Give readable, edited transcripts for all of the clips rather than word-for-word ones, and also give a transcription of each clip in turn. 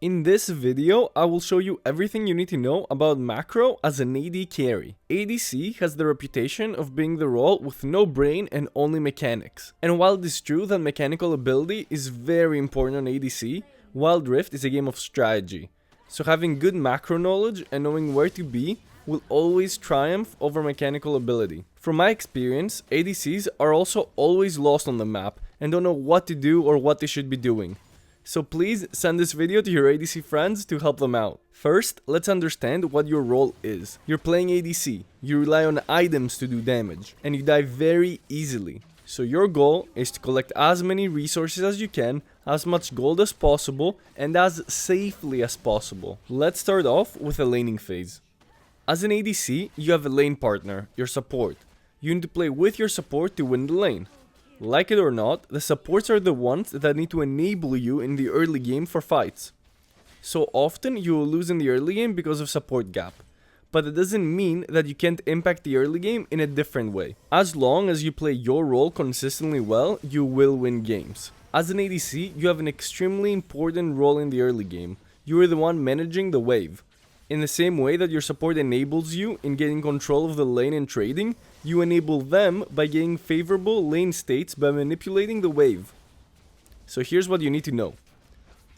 In this video, I will show you everything you need to know about macro as an AD carry. ADC has the reputation of being the role with no brain and only mechanics. And while it is true that mechanical ability is very important on ADC, Wild Rift is a game of strategy. So having good macro knowledge and knowing where to be will always triumph over mechanical ability. From my experience, ADCs are also always lost on the map and don't know what to do or what they should be doing. So please send this video to your ADC friends to help them out. First, let's understand what your role is. You're playing ADC, you rely on items to do damage, and you die very easily. So your goal is to collect as many resources as you can, as much gold as possible, and as safely as possible. Let's start off with the laning phase. As an ADC, you have a lane partner, your support. You need to play with your support to win the lane. Like it or not, the supports are the ones that need to enable you in the early game for fights. So often you will lose in the early game because of support gap. But it doesn't mean that you can't impact the early game in a different way. As long as you play your role consistently well, you will win games. As an ADC, you have an extremely important role in the early game. You are the one managing the wave. In the same way that your support enables you in getting control of the lane and trading, you enable them by getting favorable lane states by manipulating the wave. So here's what you need to know.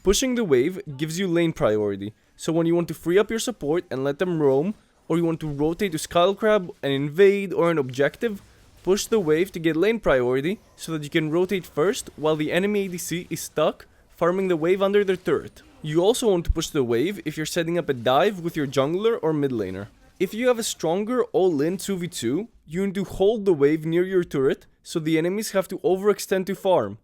Pushing the wave gives you lane priority, so when you want to free up your support and let them roam, or you want to rotate to Skullcrab, an invade, or an objective, push the wave to get lane priority so that you can rotate first while the enemy ADC is stuck farming the wave under their turret. You also want to push the wave if you're setting up a dive with your jungler or mid laner. If you have a stronger all-in 2v2, you need to hold the wave near your turret so the enemies have to overextend to farm.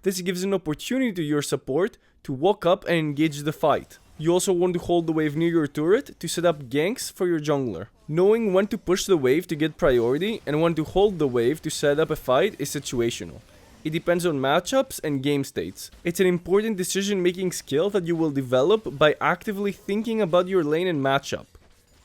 This gives an opportunity to your support to walk up and engage the fight. You also want to hold the wave near your turret to set up ganks for your jungler. Knowing when to push the wave to get priority and when to hold the wave to set up a fight is situational. It depends on matchups and game states. It's an important decision-making skill that you will develop by actively thinking about your lane and matchup.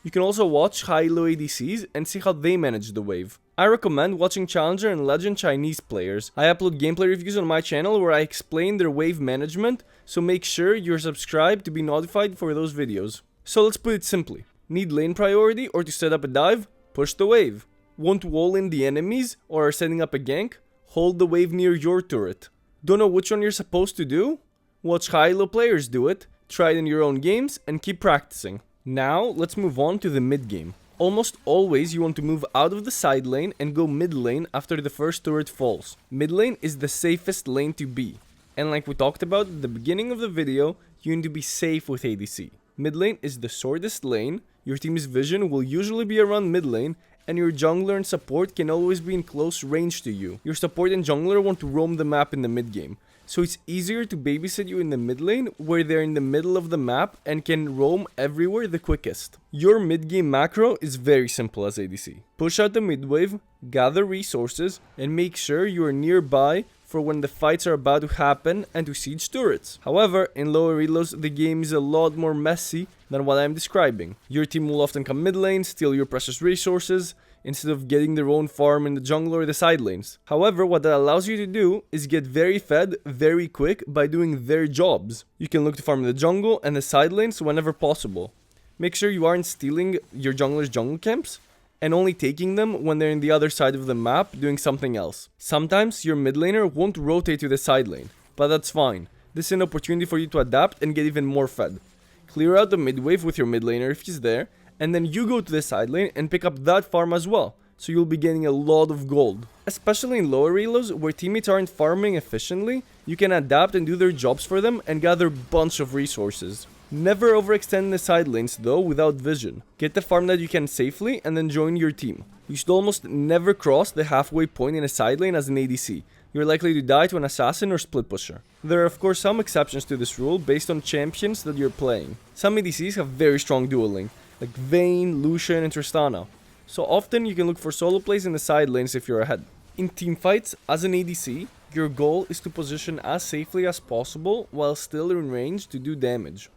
You can also watch high-low ADCs and see how they manage the wave. I recommend watching Challenger and Legend Chinese players. I upload gameplay reviews on my channel where I explain their wave management, so make sure you're subscribed to be notified for those videos. So let's put it simply. Need lane priority or to set up a dive? Push the wave. Want to wall in the enemies or are setting up a gank? Hold the wave near your turret. Don't know which one you're supposed to do? Watch high-low players do it, try it in your own games, and keep practicing. Now, let's move on to the mid game. Almost always you want to move out of the side lane and go mid lane after the first turret falls. Mid lane is the safest lane to be. And like we talked about at the beginning of the video, you need to be safe with ADC. Mid lane is the shortest lane, your team's vision will usually be around mid lane, and your jungler and support can always be in close range to you. Your support and jungler want to roam the map in the mid game, so it's easier to babysit you in the mid lane where they're in the middle of the map and can roam everywhere the quickest. Your mid game macro is very simple as ADC. Push out the mid wave, gather resources, and make sure you are nearby for when the fights are about to happen and to siege turrets. However, in lower reloads, the game is a lot more messy than what I'm describing. Your team will often come mid lane, steal your precious resources, instead of getting their own farm in the jungle or the side lanes. However, what that allows you to do is get very fed very quick by doing their jobs. You can look to farm in the jungle and the side lanes whenever possible. Make sure you aren't stealing your jungler's jungle camps, and only taking them when they're in the other side of the map doing something else. Sometimes your mid laner won't rotate to the side lane, but that's fine. This is an opportunity for you to adapt and get even more fed. Clear out the mid wave with your mid laner if he's there, and then you go to the side lane and pick up that farm as well, so you'll be getting a lot of gold. Especially in lower reloads where teammates aren't farming efficiently, you can adapt and do their jobs for them and gather a bunch of resources. Never overextend in the side lanes though without vision. Get the farm that you can safely and then join your team. You should almost never cross the halfway point in a side lane as an ADC. You're likely to die to an assassin or split pusher. There are of course some exceptions to this rule based on champions that you're playing. Some ADCs have very strong dueling, like Vayne, Lucian, and Tristana. So often you can look for solo plays in the side lanes if you're ahead. In teamfights, as an ADC, your goal is to position as safely as possible while still in range to do damage.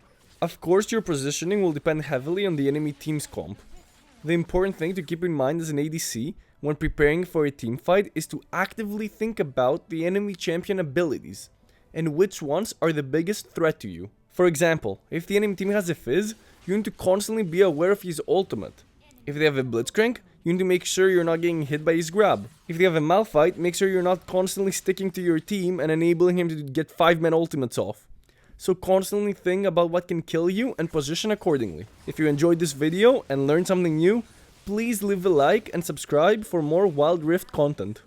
Of course, your positioning will depend heavily on the enemy team's comp. The important thing to keep in mind as an ADC when preparing for a teamfight is to actively think about the enemy champion abilities and which ones are the biggest threat to you. For example, if the enemy team has a Fizz, you need to constantly be aware of his ultimate. If they have a Blitzcrank, you need to make sure you're not getting hit by his grab. If they have a Malphite, make sure you're not constantly sticking to your team and enabling him to get 5-man ultimates off. So constantly think about what can kill you and position accordingly. If you enjoyed this video and learned something new, please leave a like and subscribe for more Wild Rift content.